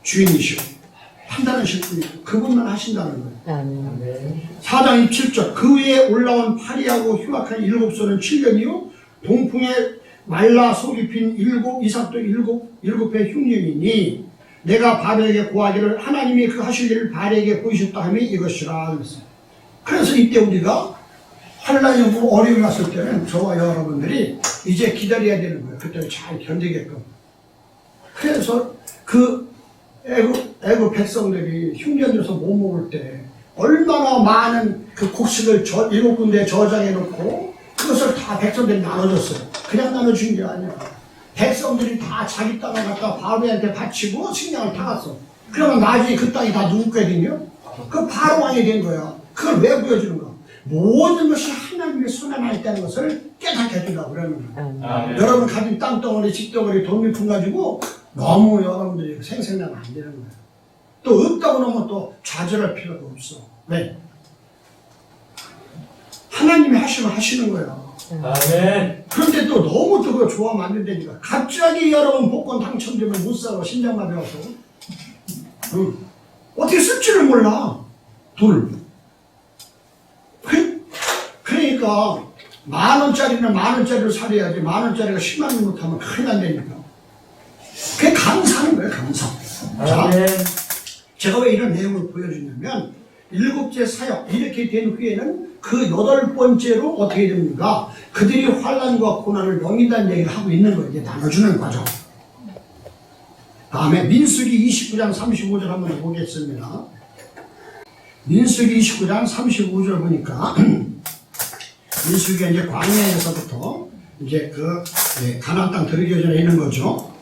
주인이시고 판단하실 분이고 그분만 하신다는 거예요. 아멘. 4장 27절 그 위에 올라온 파리하고 흉악한 7소는 7년이요 동풍에 말라 속이 핀 7 이삭도 7회 흉년이니 내가 바로에게 고하기를 하나님이 그 하실 일을 바로에게 보이셨다 하면 이것이라 그랬어요. 그래서 이때 우리가 환난이 오고 어려움이 왔을 때는 저와 여러분들이 이제 기다려야 되는 거예요. 그때를 잘 견디게끔. 그래서 그 애굽 백성들이 흉년에서 못 먹을 때 얼마나 많은 그 곡식을 7군데에 저장해 놓고 그것을 다 백성들이 나눠줬어요. 그냥 나눠준 게 아니라 백성들이 다 자기 땅을 갖다 바로한테 바치고 식량을 타갔어. 그러면 나중에 그 땅이 다 누구 거거든요? 그 바로 왕이 된 거야. 그걸 왜 보여주는 거야? 모든 것이 하나님의 손 안에 있다는 것을 깨닫게 해주려고 그러는 거야. 여러분 가진 땅덩어리, 집덩어리, 돈미품 가지고 너무 여러분들이 생생나면 안 되는 거야. 또 없다고 하면 또 좌절할 필요가 없어. 왜? 하나님이 하시면 하시는 거야. 아멘. 그런데 또 너무 또 그거 좋아하면 안 된다니까. 갑자기 여러분 복권 당첨되면 못 살아. 신장만 배워서. 응. 어떻게 쓸 줄을 몰라. 돈을. 그러니까 10,000원짜리는 10,000원짜리로 살아야지 10,000원짜리가 10만 원 못하면 큰일 난다니까. 그게 감사하는 거예요. 감사. 자, 아멘. 제가 왜 이런 내용을 보여주냐면 7째 사역 이렇게 된 후에는 그 8번째로 어떻게 됩니까? 그들이 환난과 고난을 넘긴다는 얘기를 하고 있는 거예요. 이제 나눠주는 과정. 다음에 민수기 29장 35절 한번 보겠습니다. 민수기 29장 35절 보니까 민수기가 이제 광야에서부터 이제 그 가나안 땅 들어가기 전에 있는 거죠.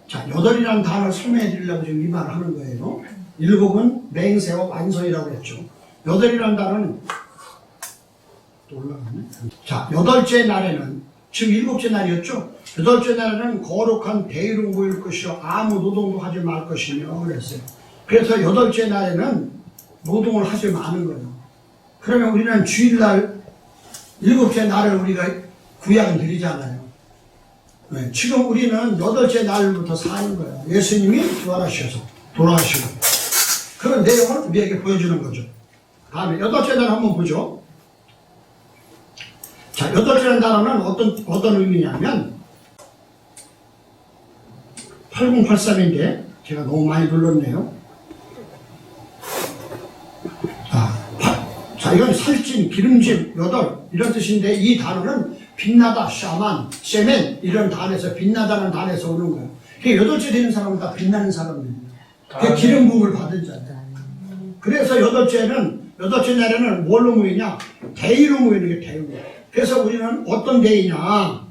자, 8이라는 단어를 설명해 드리려고 지금 이 말을 하는 거예요. 7은 맹세와 완성이라고 했죠. 8이라는 단어는 또 올라가네. 자, 8째 날에는 지금 7째 날이었죠. 8째 날에는 거룩한 대의로 모일 것이요 아무 노동도 하지 말 것이며 그랬어요. 그래서 8째 날에는 노동을 하지 마는 거예요. 그러면 우리는 주일날 7째 날을 우리가 구약은 드리잖아요. 네, 지금 우리는 8째 날부터 사는 거예요. 예수님이 부활하셔서 돌아가시고 그런 내용을 우리에게 보여주는 거죠. 다음에 8째 날 한번 보죠. 자, 8째 단어는 어떤 의미냐면 8083인데 제가 너무 많이 눌렀네요. 자, 이건 살찐, 기름진, 8 이런 뜻인데 이 단어는 빛나다, 샤만, 세멘 이런 단에서 빛나다는 단에서 오는 거예요. 그게 8째 되는 사람은 다 빛나는 사람입니다. 그게 기름 부음을 받은 자예요. 그래서 8째 날에는 뭘로 모이냐? 대의로 모이는 게 대의예요. 그래서 우리는 어떤 대의냐?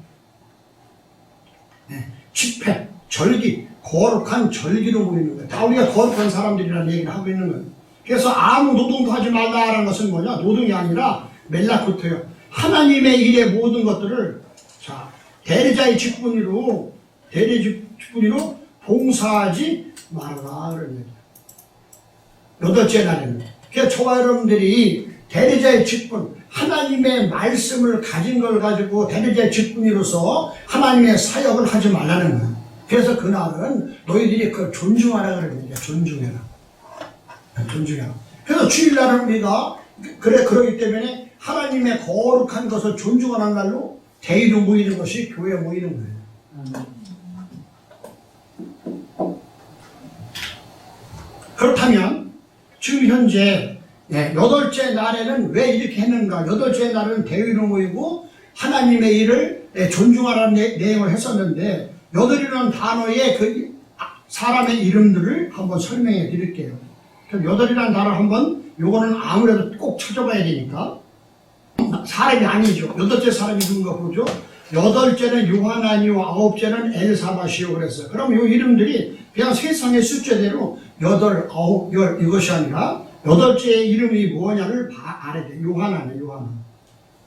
집회, 절기, 거룩한 절기로 모이는 거예요. 다 우리가 거룩한 사람들이라는 얘기를 하고 있는 거예요. 그래서 아무 노동도 하지 말라라는 것은 뭐냐? 노동이 아니라 멜라코트예요. 하나님의 일의 모든 것들을 자 대리자의 직분으로 봉사하지 말라 그런 얘기예요. 8째 날에는. 그래서 저와 여러분들이 대리자의 직분, 하나님의 말씀을 가진 걸 가지고 대리자의 직분으로서 하나님의 사역을 하지 말라는 거예요. 그래서 그날은 너희들이 그걸 존중하라 그러는 거예요. 존중해라. 존중해라. 그래서 주일날은 우리가 그러기 때문에 하나님의 거룩한 것을 존중하는 날로 대의로 모이는 것이 교회에 모이는 거예요. 그렇다면 지금 현재 8째 날에는 왜 이렇게 했는가? 8째 날은 대의로 모이고 하나님의 일을 존중하라는 내용을 했었는데 8이라는 단어의 그 사람의 이름들을 한번 설명해 드릴게요. 그럼 8이라는 단어 한번 요거는 아무래도 꼭 찾아봐야 되니까 사람이 아니죠. 8째 사람이 누군가 보죠. 8째는 요하나니요 9째는 엘사밧이요 그랬어요. 그럼 요 이름들이 그냥 세상의 숫자대로 8, 9, 10 이것이 아니라 8째의 이름이 뭐냐를 알아야 돼. 요하나네 요하나.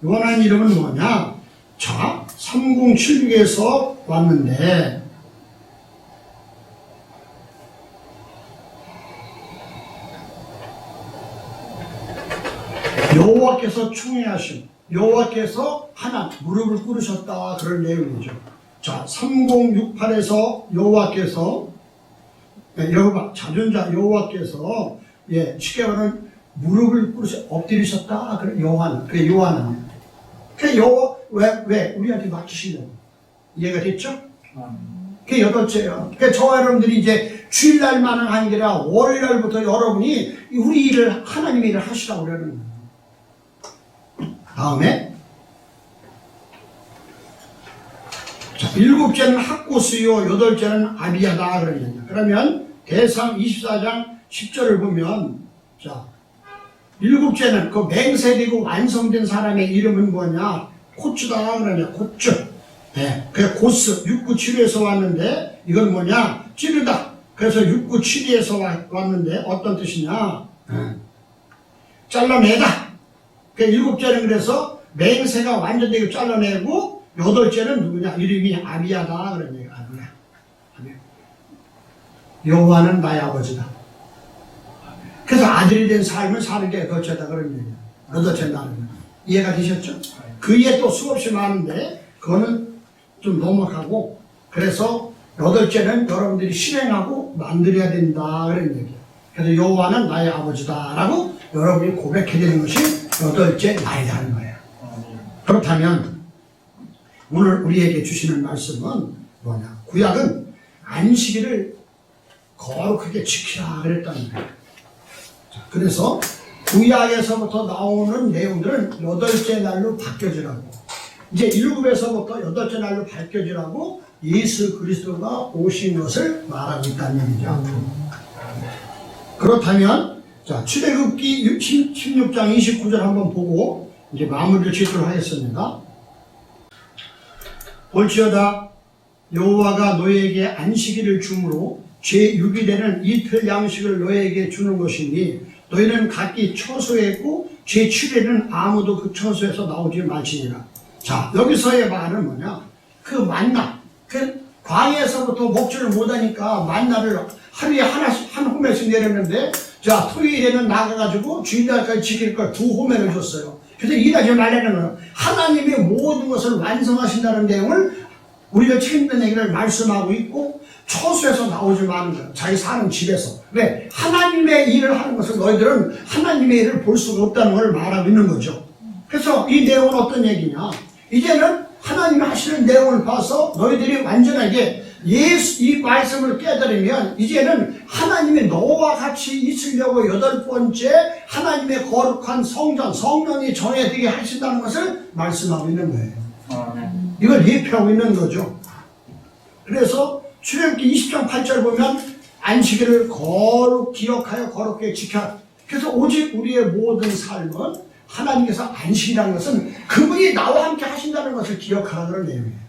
요하나 이름은 뭐냐? 자 3076에서 왔는데 여호와께서 충행하심, 여호와께서 하나 무릎을 꿇으셨다 그런 내용이죠. 자 3068에서 여호와께서 여호와 자존자 여호와께서 쉽게 말하면 무릎을 엎드리셨다 그래 요한 그래 요한은 그 여호와 왜 우리한테 맡기시려고 이해가 됐죠? 그게 8째예요. 그러니까 저와 여러분들이 이제 주일날만은 아니라 월요일날부터 여러분이 우리 일을 하나님의 일을 하시라고 그러는 거예요. 다음에 자 7째는 학고스요 8째는 아비야다 그러거든요. 그러면 대상 24장 10절을 보면 자 7째는 그 맹세되고 완성된 사람의 이름은 뭐냐? 코츠다 그러냐 코츠. 그 고스 697에서 왔는데 이건 뭐냐? 찌르다. 그래서 697에서 왔는데 어떤 뜻이냐? 잘라내다. 그 7째는 그래서 맹세가 완전되게 잘라내고 8째는 누구냐? 이름이 아비야다 그런 얘기야. 아비야. 여호와는 나의 아버지다. 그래서 아들이 된 삶을 사는 게 여덟째다 그런 얘기야. 여덟째 나는 이해가 되셨죠? 그 이해 또 수없이 많은데 그거는 좀 넘어가고, 그래서 여덟째는 여러분들이 실행하고 만들어야 된다 그런 얘기야. 그래서 여호와는 나의 아버지다라고 여러분이 고백해야 되는 것이 여덟째 나이라는 거예요. 그렇다면 오늘 우리에게 주시는 말씀은 뭐냐? 구약은 안식일을 거룩하게 지키라 그랬다는 거예요. 자, 그래서 구약에서부터 나오는 내용들은 여덟째 날로 바뀌어지라고, 이제 일곱에서부터 여덟째 날로 바뀌어지라고 예수 그리스도가 오신 것을 말하고 있다는 얘기죠. 그렇다면 자, 출애굽기 16장 29절 한번 보고 이제 마무리를 짓도록 하겠습니다. 볼지어다 여호와가 너희에게 안식일을 주므로 제6이 되는 이틀 양식을 너희에게 주는 것이니 너희는 각기 처소에 있고 제7일은 아무도 그 처소에서 나오지 말지니라. 자, 여기서의 말은 뭐냐? 그 만나, 그 광야에서부터 먹지를 못하니까 만나를 하루에 하나씩 한 호멜씩 내렸는데, 자, 토요일에는 나가가지고 주일날까지 지킬 걸 2호멜을 줬어요. 그래서 일하지 말라는 거예요. 하나님이 모든 것을 완성하신다는 내용을 우리가 책임된 얘기를 말씀하고 있고, 처소에서 나오지 마는 거예요. 자기 사는 집에서. 왜? 하나님의 일을 하는 것을 너희들은 하나님의 일을 볼 수가 없다는 걸 말하고 있는 거죠. 그래서 이 내용은 어떤 얘기냐? 이제는 하나님이 하시는 내용을 봐서 너희들이 완전하게 이 말씀을 깨달으면 이제는 하나님이 너와 같이 있으려고 8번째 하나님의 거룩한 성전, 성령이 정해지게 하신다는 것을 말씀하고 있는 거예요. 이걸 예표하고 있는 거죠. 그래서 출애굽기 20장 8절 보면 안식일을 거룩 기억하여 거룩하게 지켜. 그래서 오직 우리의 모든 삶은 하나님께서 안식이라는 것은 그분이 나와 함께 하신다는 것을 기억하라는 내용이에요.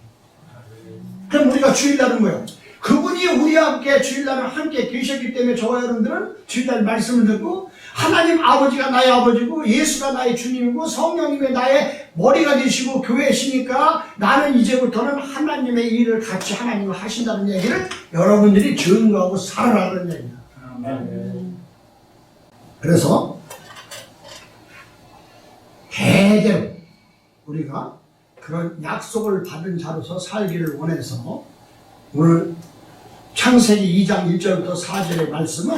그럼 우리가 주일날은 뭐예요? 그분이 우리와 함께 주일날은 함께 계셨기 때문에 저와 여러분들은 주일날 말씀을 듣고 하나님 아버지가 나의 아버지고 예수가 나의 주님이고 성령님이 나의 머리가 되시고 교회시니까 나는 이제부터는 하나님의 일을 같이 하나님과 하신다는 얘기를 여러분들이 증거하고 살아라는 얘기예요. 그래서 대대로 우리가 그런 약속을 받은 자로서 살기를 원해서 오늘 창세기 2장 1절부터 4절의 말씀은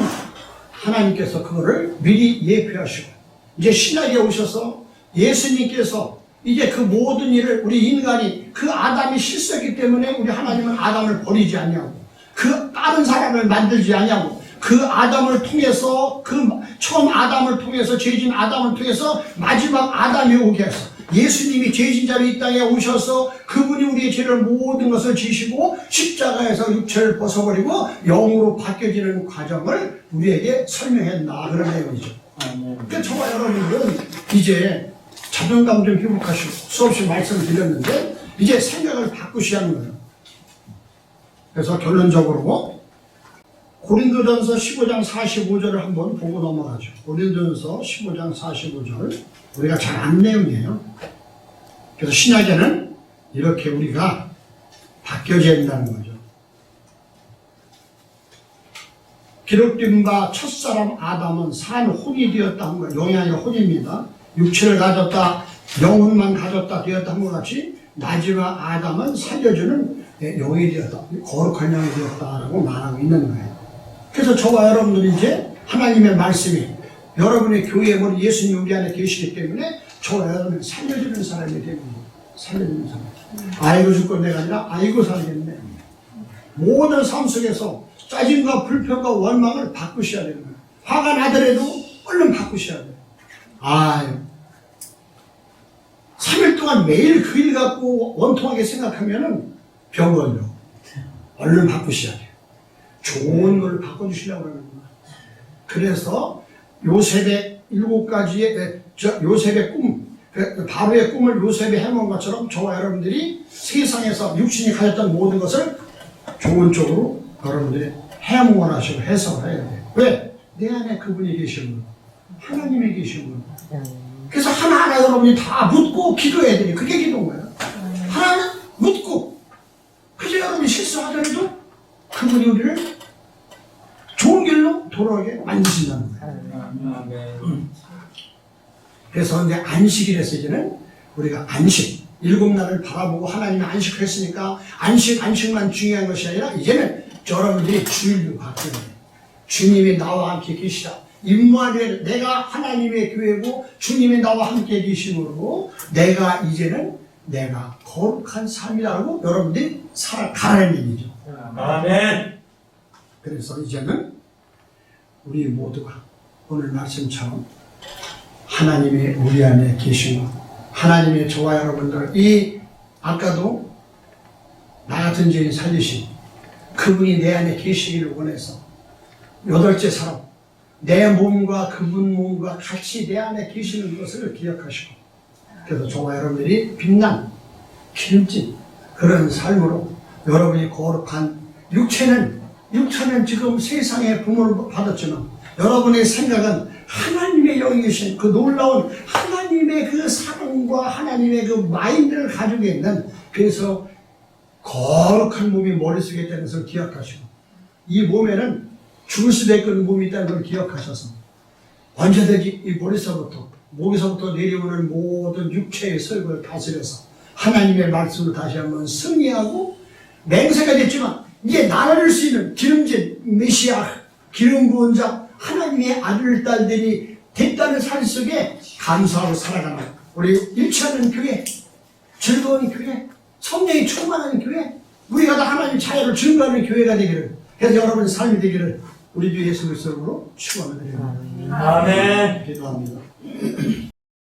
하나님께서 그거를 미리 예표하시고 이제 신약에 오셔서 예수님께서 이제 그 모든 일을 우리 인간이 그 아담이 실수했기 때문에 우리 하나님은 아담을 버리지 않냐고, 그 다른 사람을 만들지 않냐고, 그 아담을 통해서 그 처음 아담을 통해서 죄진 아담을 통해서 마지막 아담이 오게 해서 예수님이 죄진자로 이 땅에 오셔서 그분이 우리의 죄를 모든 것을 지시고 십자가에서 육체를 벗어버리고 영으로 바뀌어지는 과정을 우리에게 설명했다 그런 내용이죠. 그러니까 저와 여러분들은 이제 자존감 좀 회복하시고 수없이 말씀을 드렸는데 이제 생각을 바꾸셔야 하는 거예요. 그래서 결론적으로 고린도전서 15장 45절을 한번 보고 넘어가죠. 고린도전서 15장 45절 우리가 잘 아는 내용이에요. 그래서 신약에는 이렇게 우리가 바뀌어져야 된다는 거죠. 기록된 바 첫사람 아담은 산 혼이 되었다 한 거, 영이 아니라 혼입니다. 육체를 가졌다, 영혼만 가졌다 되었다 한 것 같이 마지막 아담은 살려주는 영이 되었다, 거룩한 영이 되었다라고 말하고 있는 거예요. 그래서 저와 여러분들이 이제 하나님의 말씀이 여러분의 교회에 우리 예수님 우리 안에 계시기 때문에 저와 여러분을 살려주는 사람이 되는 거예요. 살려주는 사람. 아이고 죽고 내가 아니라 아이고 살겠네. 모든 삶 속에서 짜증과 불평과 원망을 바꾸셔야 되는 거예요. 화가 나더라도 얼른 바꾸셔야 돼요. 아유, 3일 동안 매일 그 일 갖고 원통하게 생각하면은 병 걸려. 얼른 바꾸셔야 돼요. 좋은 걸 바꿔주시려고 하는 거예요. 그래서 요셉의 7가지의 요셉의 꿈, 바로의 꿈을 요셉이 해먹은 것처럼 저와 여러분들이 세상에서 육신이 가졌던 모든 것을 좋은 쪽으로 여러분들이 해몽하시고 해석을 해야 돼요. 왜? 내 안에 그분이 계신 분, 하나님이 계신 분. 그래서 하나하나 여러분이 다 묻고 기도해야 돼요. 그게 기도인 거예요. 하나는 묻고, 그래서 여러분이 실수하더라도 그분이 우리를 돌아오게 만드신다는 거예요. 아멘. 그래서 이제 안식일에서 이제는 우리가 안식, 일곱 날을 바라보고 하나님이 안식했으니까 안식만 중요한 것이 아니라 이제는 여러분들이 주일로 바뀌어야 돼요. 주님이 나와 함께 계시다. 임마누엘, 내가 하나님의 교회고 주님이 나와 함께 계심으로 내가 이제는 내가 거룩한 삶이라고 여러분들이 살아가라는 얘기죠. 아멘. 그래서 이제는 우리 모두가 오늘 말씀처럼 하나님의 우리 안에 계신 것, 하나님의 저와 여러분들, 이 아까도 나 같은 죄인 살리신 그분이 내 안에 계시기를 원해서 여덟째 사람, 내 몸과 그분 몸과 같이 내 안에 계시는 것을 기억하시고, 그래서 저와 여러분들이 빛난 기름진 그런 삶으로 여러분이 거룩한 육체는 지금 세상의 부모를 받았지만 여러분의 생각은 하나님의 영이 계신 그 놀라운 하나님의 그 사랑과 하나님의 그 마인드를 가지고 있는, 그래서 거룩한 몸이 머릿속에 있다는 것을 기억하시고, 이 몸에는 죽을 수도 있는 몸이 있다는 걸 기억하셔서 언제든지 이 머리서부터 목에서부터 내려오는 모든 육체의 설거를 다스려서 하나님의 말씀을 다시 한번 승리하고, 맹세가 됐지만 이제 나라를 수 있는 기름진 메시아, 기름 부은 자, 하나님의 아들, 딸들이 됐다는 사실 속에 감사하고 살아가는 우리 일치하는 교회, 즐거운 교회, 성령이 충만한 교회, 우리가 다 하나님 자유를 증거하는 교회가 되기를, 그래서 여러분의 삶이 되기를 우리 주 예수 그리스도로 축원을 드립니다. 아멘. 기도합니다.